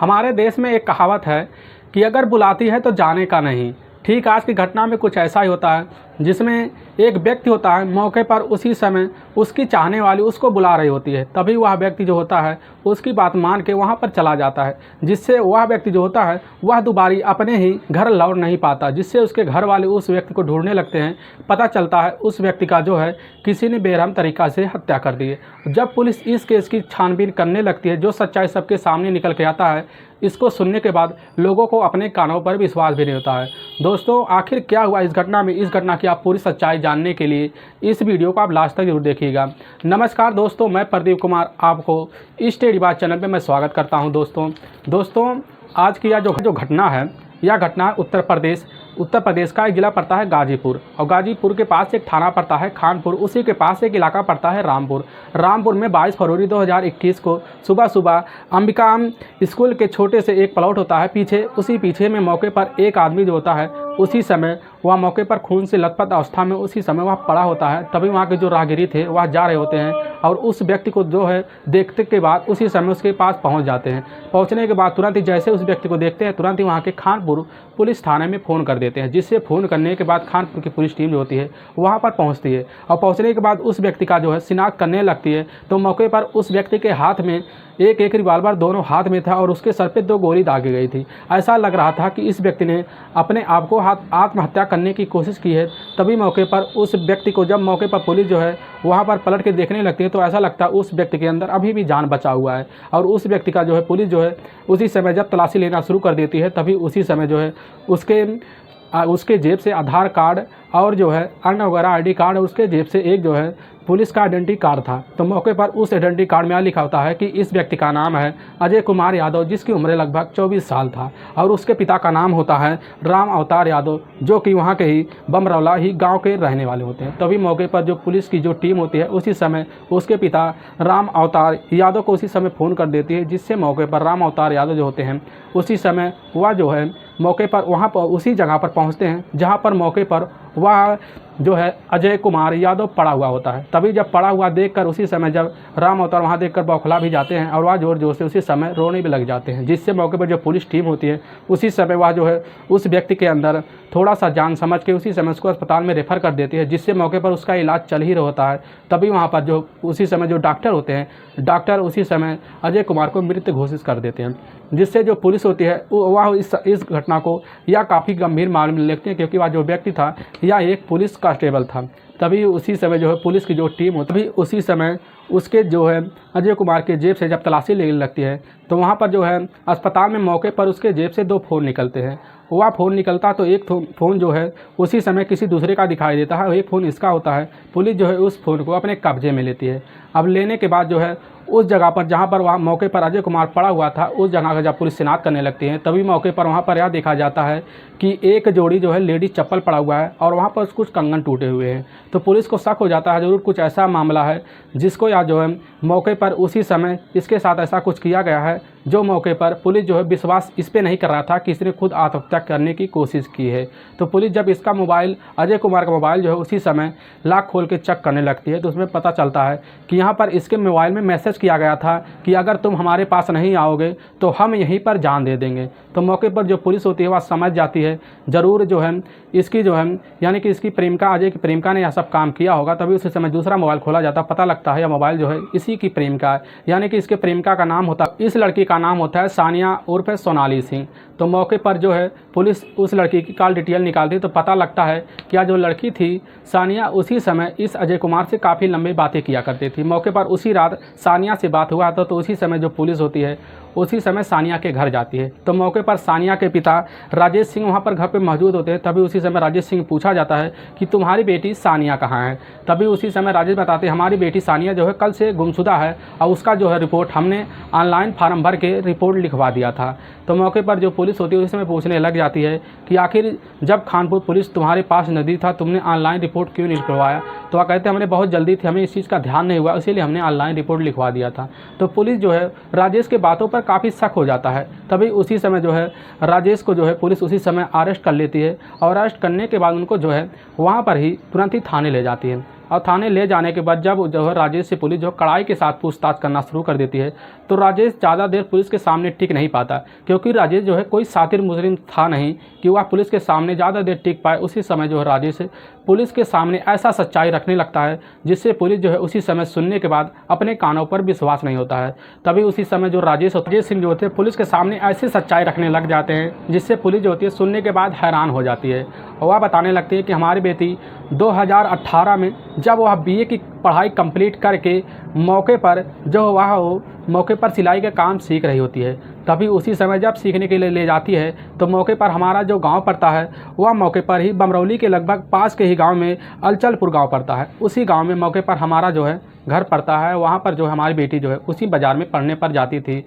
हमारे देश में एक कहावत है कि अगर बुलाती है तो जाने का नहीं। ठीक आज की घटना में कुछ ऐसा ही होता है, जिसमें एक व्यक्ति होता है, मौके पर उसी समय उसकी चाहने वाली उसको बुला रही होती है, तभी वह व्यक्ति जो होता है उसकी बात मान के वहाँ पर चला जाता है, जिससे वह व्यक्ति जो होता है वह दोबारा अपने ही घर लौट नहीं पाता, जिससे उसके घर वाले उस व्यक्ति को ढूंढने लगते हैं। पता चलता है उस व्यक्ति का जो है किसी ने बेरहम तरीक़ा से हत्या कर दी है। जब पुलिस इस केस की छानबीन करने लगती है, जो सच्चाई सबके सामने निकल के आता है, इसको सुनने के बाद लोगों को अपने कानों पर विश्वास भी नहीं होता है। दोस्तों, आखिर क्या हुआ इस घटना में, इस घटना की आप पूरी सच्चाई जानने के लिए इस वीडियो को आप लास्ट तक जरूर देखिएगा। नमस्कार दोस्तों, मैं प्रदीप कुमार आपको इस स्टडी बात चैनल पे मैं स्वागत करता हूं। दोस्तों आज की यह जो घटना है, यह घटना उत्तर प्रदेश का एक ज़िला पड़ता है गाजीपुर, और गाजीपुर के पास एक थाना पड़ता है खानपुर, उसी के पास एक इलाका पड़ता है रामपुर में 22 फरवरी 2021 को सुबह अंबिका स्कूल के छोटे से एक प्लॉट होता है पीछे में मौके पर एक आदमी जो होता है, उसी समय वह मौके पर खून से लथपथ अवस्था में उसी समय वह पड़ा होता है। तभी वहाँ के जो राहगीरी थे वह जा रहे होते हैं और उस व्यक्ति को जो है देखते के बाद उसी समय उसके पास पहुँच जाते हैं। पहुँचने के बाद तुरंत ही जैसे उस व्यक्ति को देखते हैं, तुरंत ही वहाँ के खानपुर पुलिस थाने में फ़ोन कर देते हैं, जिससे फ़ोन करने के बाद खानपुर की पुलिस टीम जो होती है वहाँ पर पहुँचती है और पहुँचने के बाद उस व्यक्ति का जो है शिनाख्त करने लगती है। तो मौके पर उस व्यक्ति के हाथ में एक रिवाल्वर दोनों हाथ में था और उसके सर पे 2 गोली दागी गई थी। ऐसा लग रहा था कि इस व्यक्ति ने अपने आप को आत्महत्या करने की कोशिश की है। तभी मौके पर उस व्यक्ति को, जब मौके पर पुलिस जो है वहाँ पर पलट के देखने लगती है, तो ऐसा लगता है उस व्यक्ति के अंदर अभी भी जान बचा हुआ है। और उस व्यक्ति का जो है पुलिस जो है उसी समय जब तलाशी लेना शुरू कर देती है, तभी उसी समय जो है उसके जेब से आधार कार्ड और जो है अन्य वगैरह ID कार्ड, उसके जेब से एक जो है पुलिस का आइडेंटिटी कार्ड था। तो मौके पर उस आइडेंटिटी कार्ड में लिखा होता है कि इस व्यक्ति का नाम है अजय कुमार यादव, जिसकी उम्र लगभग 24 साल था, और उसके पिता का नाम होता है राम अवतार यादव, जो कि वहाँ के ही बमरौला ही गांव के रहने वाले होते हैं। तभी मौके पर जो पुलिस की जो टीम होती है उसी समय उसके पिता राम अवतार यादव को उसी समय फ़ोन कर देती है, जिससे मौके पर राम अवतार यादव जो होते हैं उसी समय वह जो है मौके पर वहाँ पर उसी जगह पर पहुँचते हैं जहाँ पर मौके पर वह जो है अजय कुमार यादव पड़ा हुआ होता है। तभी जब पड़ा हुआ देखकर उसी समय जब राम अवतार वहाँ देखकर बौखला भी जाते हैं और वह ज़ोर ज़ोर से उसी समय रोने भी लग जाते हैं, जिससे मौके पर जो पुलिस टीम होती है उसी समय वह जो है उस व्यक्ति के अंदर थोड़ा सा जान समझ के उसी समय उसको अस्पताल में रेफ़र कर देती है, जिससे मौके पर उसका इलाज चल ही रहा होता है। तभी वहाँ पर जो उसी समय जो डॉक्टर होते हैं, डॉक्टर उसी समय अजय कुमार को मृत घोषित कर देते हैं, जिससे जो पुलिस होती है वह इस घटना को यह काफ़ी गंभीर मामले में लेते हैं, क्योंकि वह जो व्यक्ति था यह एक पुलिस कांस्टेबल था। तभी उसी समय जो है पुलिस की जो टीम होती है, तभी उसी समय उसके जो है अजय कुमार के जेब से जब तलाशी लेने लगती है, तो वहाँ पर जो है अस्पताल में मौके पर उसके जेब से 2 फ़ोन निकलते हैं। वह फ़ोन निकलता तो एक फ़ोन जो है उसी समय किसी दूसरे का दिखाई देता है, एक फ़ोन इसका होता है। पुलिस जो है उस फ़ोन को अपने कब्जे में लेती है। अब लेने के बाद जो है उस जगह पर जहाँ पर वहाँ मौके पर अजय कुमार पड़ा हुआ था, उस जगह का जब पुलिस शिनाख्त करने लगती है, तभी मौके पर वहाँ पर यह देखा जाता है कि एक जोड़ी जो है लेडीज चप्पल पड़ा हुआ है और वहाँ पर कुछ कंगन टूटे हुए हैं। तो पुलिस को शक हो जाता है ज़रूर कुछ ऐसा मामला है जिसको या जो है मौके पर उसी समय इसके साथ ऐसा कुछ किया गया है, जो मौके पर पुलिस जो है विश्वास इस पे नहीं कर रहा था कि इसने खुद आत्महत्या करने की कोशिश की है। तो पुलिस जब इसका मोबाइल, अजय कुमार का मोबाइल जो है उसी समय लॉक खोल के चेक करने लगती है, तो उसमें पता चलता है कि यहाँ पर इसके मोबाइल में मैसेज किया गया था कि अगर तुम हमारे पास नहीं आओगे तो हम यहीं पर जान दे देंगे। तो मौके पर जो पुलिस होती है वह समझ जाती है ज़रूर जो है इसकी जो है यानी कि इसकी प्रेमिका, अजय की प्रेमिका ने यह सब काम किया होगा। तभी उसी समय दूसरा मोबाइल खोला जाता, पता लगता है यह मोबाइल जो है इसी की प्रेमिका है, यानी कि इसके प्रेमिका का नाम होता, इस लड़की का नाम होता है सानिया उर्फ सोनाली सिंह। तो मौके पर जो है पुलिस उस लड़की की कॉल डिटेल निकालती है, तो पता लगता है कि यह जो लड़की थी सानिया उसी समय इस अजय कुमार से काफ़ी लंबी बातें किया करती थी। मौके पर उसी रात सानिया से बात हुआ था, तो उसी समय जो पुलिस होती है उसी समय सानिया के घर जाती है। तो मौके पर सानिया के पिता राजेश सिंह वहाँ पर घर पे मौजूद होते हैं। तभी उसी समय राजेश सिंह पूछा जाता है कि तुम्हारी बेटी सानिया कहाँ है। तभी उसी समय राजेश बताते हैं हमारी बेटी सानिया जो है कल से गुमशुदा है और उसका जो है रिपोर्ट हमने ऑनलाइन फार्म भर के रिपोर्ट लिखवा दिया था। तो मौके पर जो पुलिस होती है उसी समय पूछने लग जाती है कि आखिर जब खानपुर पुलिस तुम्हारे पास नज़दीक था, तुमने ऑनलाइन रिपोर्ट क्यों नहीं लिखवाया। तो वह कहते हैं हमने बहुत जल्दी थी, हमें इस चीज़ का ध्यान नहीं हुआ, इसीलिए हमने ऑनलाइन रिपोर्ट लिखवा दिया था। तो पुलिस जो है राजेश के बातों पर काफ़ी शक हो जाता है। तभी उसी समय जो है राजेश को जो है पुलिस उसी समय अरेस्ट कर लेती है और अरेस्ट करने के बाद उनको जो है वहाँ पर ही तुरंत ही थाने ले जाती है। और थाने ले जाने के बाद जब जो है राजेश से पुलिस जो कड़ाई के साथ पूछताछ करना शुरू कर देती है, तो राजेश ज़्यादा देर पुलिस के सामने टिक नहीं पाता, क्योंकि राजेश जो है कोई सातिर मुजरिम था नहीं कि वह पुलिस के सामने ज़्यादा देर टिक पाए। उसी समय जो है राजेश पुलिस के सामने ऐसा सच्चाई रखने लगता है जिससे पुलिस जो है उसी समय सुनने के बाद अपने कानों पर विश्वास नहीं होता है। तभी उसी समय जो राजेश सिंह जो होते हैं पुलिस के सामने ऐसी सच्चाई रखने लग जाते हैं जिससे पुलिस जो होती है सुनने के बाद हैरान हो जाती है। और वह बताने लगती है कि हमारी बेटी 2018 में जब वह बीए की पढ़ाई कंप्लीट करके मौके पर सिलाई का काम सीख रही होती है, तभी उसी समय जब सीखने के लिए ले जाती है तो मौके पर हमारा जो गांव पड़ता है वह मौके पर ही बमरौली के लगभग पास के ही गांव में अलचलपुर गांव पड़ता है। उसी गांव में मौके पर हमारा जो है घर पड़ता है। वहां पर जो है हमारी बेटी जो है उसी बाज़ार में पढ़ने पर जाती थी।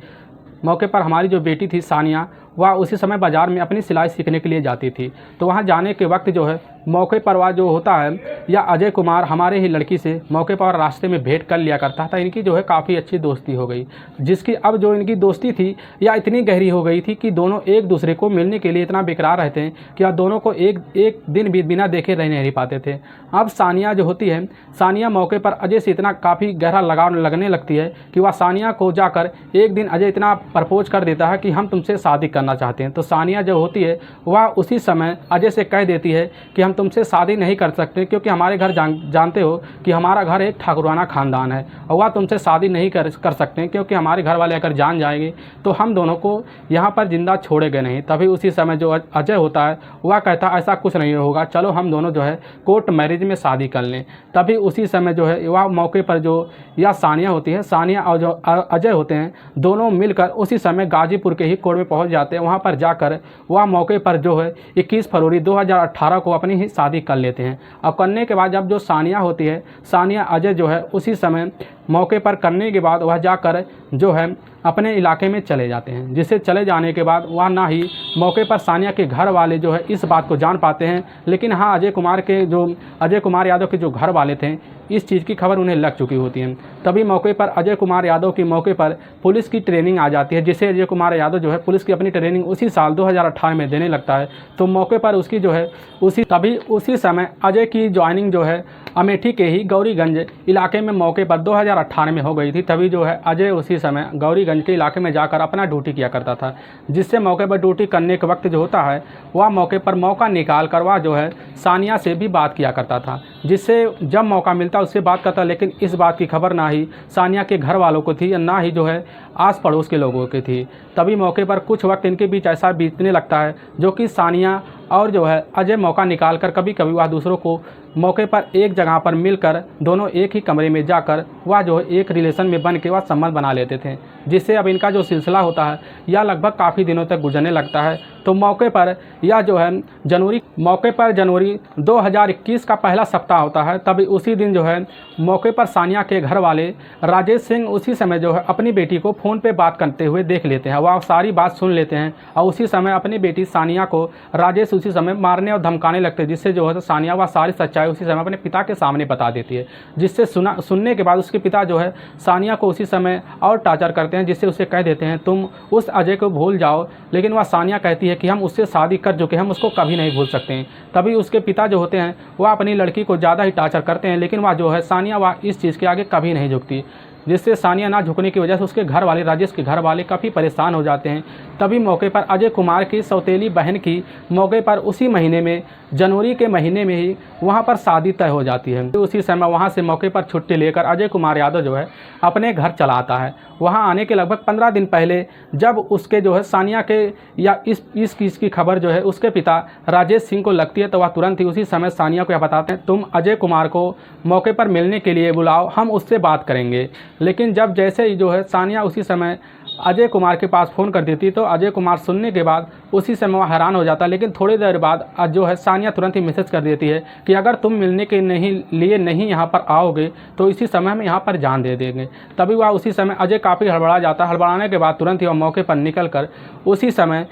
मौके पर हमारी जो बेटी थी सानिया, वह उसी समय बाज़ार में अपनी सिलाई सीखने के लिए जाती थी। तो वहाँ जाने के वक्त जो है मौके पर वह जो होता है या अजय कुमार हमारे ही लड़की से मौके पर रास्ते में भेंट कर लिया करता था। इनकी जो है काफ़ी अच्छी दोस्ती हो गई, जिसकी अब जो इनकी दोस्ती थी या इतनी गहरी हो गई थी कि दोनों एक दूसरे को मिलने के लिए इतना बेकरार रहते हैं कि दोनों को एक दिन भी बिना देखे रह नहीं पाते थे। अब सानिया जो होती है, सानिया मौके पर अजय से इतना काफ़ी गहरा लगाव लगने लगती है कि वह सानिया को जाकर एक दिन अजय इतना प्रपोज कर देता है कि हम तुमसे शादी करना चाहते हैं। तो सानिया जो होती है वह उसी समय अजय से कह देती है कि हम तुमसे शादी नहीं कर सकते, क्योंकि हमारे घर जानते हो कि हमारा घर एक ठाकुराना ख़ानदान है, और वह तुमसे शादी नहीं कर सकते क्योंकि हमारे घर वाले अगर जान जाएंगे तो हम दोनों को यहाँ पर जिंदा छोड़ेंगे नहीं। तभी उसी समय जो अजय होता है वह कहता है ऐसा कुछ नहीं होगा, चलो हम दोनों जो है कोर्ट मैरिज में शादी कर लें। तभी उसी समय जो है वह मौके पर जो या सानिया होती है, सानिया और जो अजय होते हैं दोनों मिलकर उसी समय गाजीपुर के ही कोर्ट में पहुँच जाते हैं। वहाँ पर जाकर वह मौके पर जो है 21 फरवरी 2018 को अपनी ही शादी कर लेते हैं। और करने के बाद जब जो सानिया होती है, सानिया अजय जो है उसी समय मौके पर करने के बाद वह जाकर जो है अपने इलाके में चले जाते हैं। जिससे चले जाने के बाद वह ना ही मौके पर सानिया के घर वाले जो है इस बात को जान पाते हैं, लेकिन हाँ अजय कुमार यादव के जो घर वाले थे इस चीज़ की खबर उन्हें लग चुकी होती है। तभी मौके पर अजय कुमार यादव की मौके पर पुलिस की ट्रेनिंग आ जाती है, जिससे अजय कुमार यादव जो है पुलिस की अपनी ट्रेनिंग उसी साल 2018 में देने लगता है। तो मौके पर उसकी जो है उसी समय अजय की ज्वाइनिंग जो है अमेठी के ही गौरीगंज इलाके में मौके पर 2018 में हो गई थी। तभी जो है अजय उसी समय गौरीगंज के इलाके में जाकर अपना ड्यूटी किया करता था, जिससे मौके पर ड्यूटी करने के वक्त जो होता है वह मौके पर मौका निकाल कर वह जो है सानिया से भी बात किया करता था, जिससे जब मौका मिलता उससे बात करता। लेकिन इस बात की खबर ना ही सानिया के घर वालों को थी या ना ही जो है आस पड़ोस के लोगों की थी। तभी मौके पर कुछ वक्त इनके बीच ऐसा बीतने लगता है जो कि सानिया और जो है अजय मौका निकाल कर कभी कभी वह दूसरों को मौके पर एक जगह पर मिलकर दोनों एक ही कमरे में जाकर वह जो है एक रिलेशन में बन के वह संबंध बना लेते थे, जिससे अब इनका जो सिलसिला होता है यह लगभग काफ़ी दिनों तक गुजरने लगता है। तो मौके पर यह जो है जनवरी 2021 का पहला सप्ताह होता है। तभी उसी दिन जो है मौके पर सानिया के घर वाले राजेश सिंह उसी समय जो है अपनी बेटी को फ़ोन पे बात करते हुए देख लेते हैं। वह सारी बात सुन लेते हैं और उसी समय अपनी बेटी सानिया को राजेश उसी समय मारने और धमकाने लगते हैं, जिससे जो है सानिया वह सारी सच्चाई उसी समय अपने पिता के सामने बता देती है। जिससे सुनने के बाद उसके पिता जो है सानिया को उसी समय और टार्चर करते हैं, जिससे उसे कह देते हैं तुम उस अजय को भूल जाओ। लेकिन वह सानिया कहती है कि हम उससे शादी कर चुके, हम उसको कभी नहीं भूल सकते हैं। तभी उसके पिता जो होते हैं वह अपनी लड़की को ज़्यादा ही टार्चर करते हैं, लेकिन वह जो है सानिया वह इस चीज़ के आगे कभी नहीं झुकती, जिससे सानिया ना झुकने की वजह से उसके घर वाले राजेश के घर वाले काफ़ी परेशान हो जाते हैं। तभी मौके पर अजय कुमार की सौतेली बहन की मौके पर उसी महीने में जनवरी के महीने में ही वहां पर शादी तय हो जाती है। तो उसी समय वहां से मौके पर छुट्टी लेकर अजय कुमार यादव जो है अपने घर चला आता है। वहां आने के लगभग 15 दिन पहले जब उसके जो है सानिया के या इस चीज़ की खबर जो है उसके पिता राजेश सिंह को लगती है, तो वह तुरंत ही उसी समय सानिया को यह बताते हैं तुम अजय कुमार को मौके पर मिलने के लिए बुलाओ, हम उससे बात करेंगे। लेकिन जब जैसे ही जो है सानिया उसी समय अजय कुमार के पास फ़ोन कर देती तो अजय कुमार सुनने के बाद उसी समय वह हैरान हो जाता। लेकिन थोड़ी देर बाद जो है सानिया तुरंत ही मैसेज कर देती है कि अगर तुम मिलने के लिए नहीं यहाँ पर आओगे तो इसी समय हम यहाँ पर जान दे देंगे। तभी वह उसी समय अजय काफ़ी हड़बड़ा जाता। हड़बड़ाने के बाद तुरंत ही वह मौके पर निकल कर उसी समय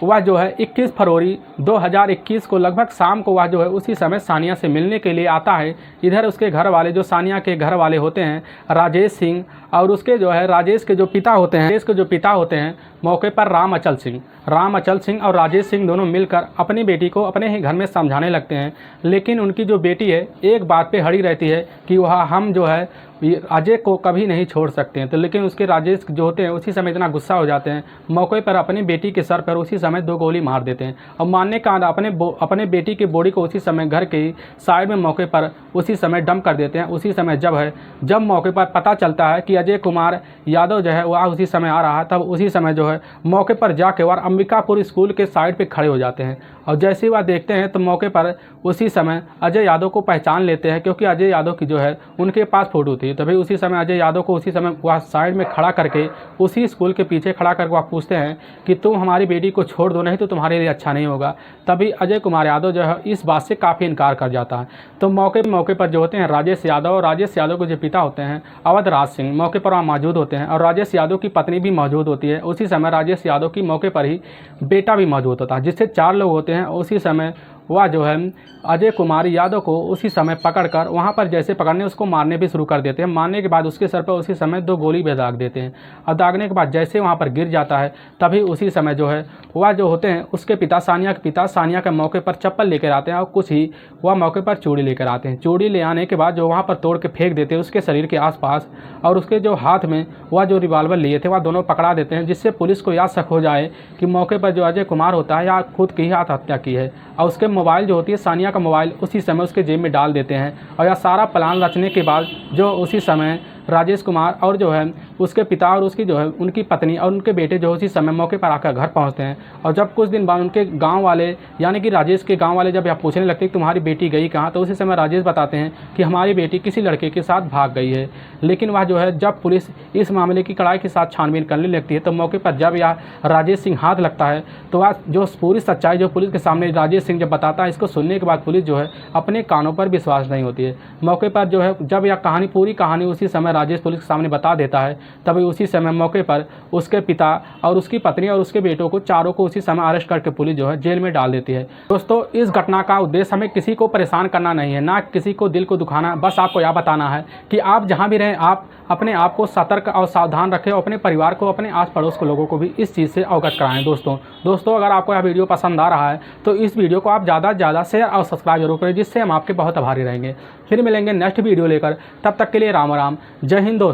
वह जो है 21 फरवरी 2021 को लगभग शाम को वह जो है उसी समय सानिया से मिलने के लिए आता है। इधर उसके घर वाले जो सानिया के घर वाले होते हैं राजेश सिंह और उसके जो है राजेश के जो पिता होते हैं मौके पर राम अचल सिंह, राम अचल सिंह और राजेश सिंह दोनों मिलकर अपनी बेटी को अपने ही घर में समझाने लगते हैं। लेकिन उनकी जो बेटी है एक बात पे अड़ी रहती है कि वह हम जो है अजय को कभी नहीं छोड़ सकते हैं। तो लेकिन उसके राजेश जो होते हैं उसी समय इतना गुस्सा हो जाते हैं, मौके पर अपनी बेटी के सर पर उसी समय 2 गोली मार देते हैं। और मारने का अपने बेटी की बॉडी को उसी समय घर के साइड में मौके पर उसी समय डंप कर देते हैं। उसी समय जब मौके पर पता चलता है कि अजय कुमार यादव जो है वह उसी समय आ रहा है, तब उसी समय जो है मौके पर जाके वह अंबिकापुर स्कूल के साइड पर खड़े हो जाते हैं। और जैसे ही वह देखते हैं तो मौके पर उसी समय अजय यादव को पहचान लेते हैं, क्योंकि अजय यादव की जो है उनके पास फ़ोटो थी। तभी उसी समय अजय यादव को उसी समय वह साइड में खड़ा करके उसी स्कूल के पीछे खड़ा करके वह पूछते हैं कि तुम हमारी बेटी को छोड़ दो, नहीं तो तुम्हारे लिए अच्छा नहीं होगा। तभी अजय कुमार यादव जो है इस बात से काफ़ी इनकार कर जाता है। तो मौके पर जो होते हैं राजेश यादव, और राजेश यादव के जो पिता होते हैं अवधराज सिंह, मौके पर वहाँ मौजूद होते हैं। और राजेश यादव की पत्नी भी मौजूद होती है। उसी समय राजेश यादव की मौके पर ही बेटा भी मौजूद होता है, जिससे 4 लोग होते हैं। उसी समय वह जो है अजय कुमार यादव को उसी समय पकड़कर वहाँ पर जैसे पकड़ने उसको मारने भी शुरू कर देते हैं। मारने के बाद उसके सर पर उसी समय 2 गोली भी दाग देते हैं। और दागने के बाद जैसे वहाँ पर गिर जाता है, तभी उसी समय जो है वह जो होते हैं उसके पिता सानिया के मौके पर चप्पल लेकर आते हैं और कुछ ही वह मौके पर चूड़ी लेकर आते हैं। चूड़ी ले आने के बाद जो वहाँ पर तोड़ के फेंक देते हैं उसके शरीर के आसपास, और उसके जो हाथ में वह जो रिवाल्वर लिए थे वह दोनों पकड़ा देते हैं, जिससे पुलिस को यह शक हो जाए कि मौके पर जो अजय कुमार होता है या खुद की ही आत्महत्या की है। और उसके मोबाइल जो होती है सानिया का मोबाइल उसी समय उसके जेब में डाल देते हैं। और यह सारा प्लान रचने के बाद जो उसी समय राजेश कुमार और जो है उसके पिता और उसकी जो है उनकी पत्नी और उनके बेटे जो उसी समय मौके पर आकर घर पहुंचते हैं। और जब कुछ दिन बाद उनके गांव वाले यानी कि राजेश के गांव वाले जब यह पूछने लगते हैं कि तुम्हारी बेटी गई कहाँ, तो उसी समय राजेश बताते हैं कि हमारी बेटी किसी लड़के के साथ भाग गई है। लेकिन वह जो है जब पुलिस इस मामले की कड़ाई के साथ छानबीन करने लगती है, तो मौके पर जब यह राजेश सिंह हाथ लगता है, तो वह जो पूरी सच्चाई जो पुलिस के सामने राजेश सिंह जब बताता है, इसको सुनने के बाद पुलिस जो है अपने कानों पर विश्वास नहीं होती है। मौके पर जो है जब यह पूरी कहानी उसी समय राजेश पुलिस के सामने बता देता है, तभी उसी समय मौके पर उसके पिता और उसकी पत्नी और उसके बेटों को चारों को उसी समय अरेस्ट करके पुलिस जो है जेल में डाल देती है। दोस्तों, इस घटना का उद्देश्य हमें किसी को परेशान करना नहीं है, ना किसी को दिल को दुखाना। बस आपको यह बताना है कि आप जहां भी रहें आप अपने आप को सतर्क और सावधान रखें, और अपने परिवार को, अपने आस पड़ोस के लोगों को भी इस चीज़ से अवगत कराएं। दोस्तों अगर आपको यह वीडियो पसंद आ रहा है तो इस वीडियो को आप ज़्यादा से ज़्यादा शेयर और सब्सक्राइब जरूर करें, जिससे हम आपके बहुत आभारी रहेंगे। फिर मिलेंगे नेक्स्ट वीडियो लेकर, तब तक के लिए राम राम, जय हिंद दोस्तों।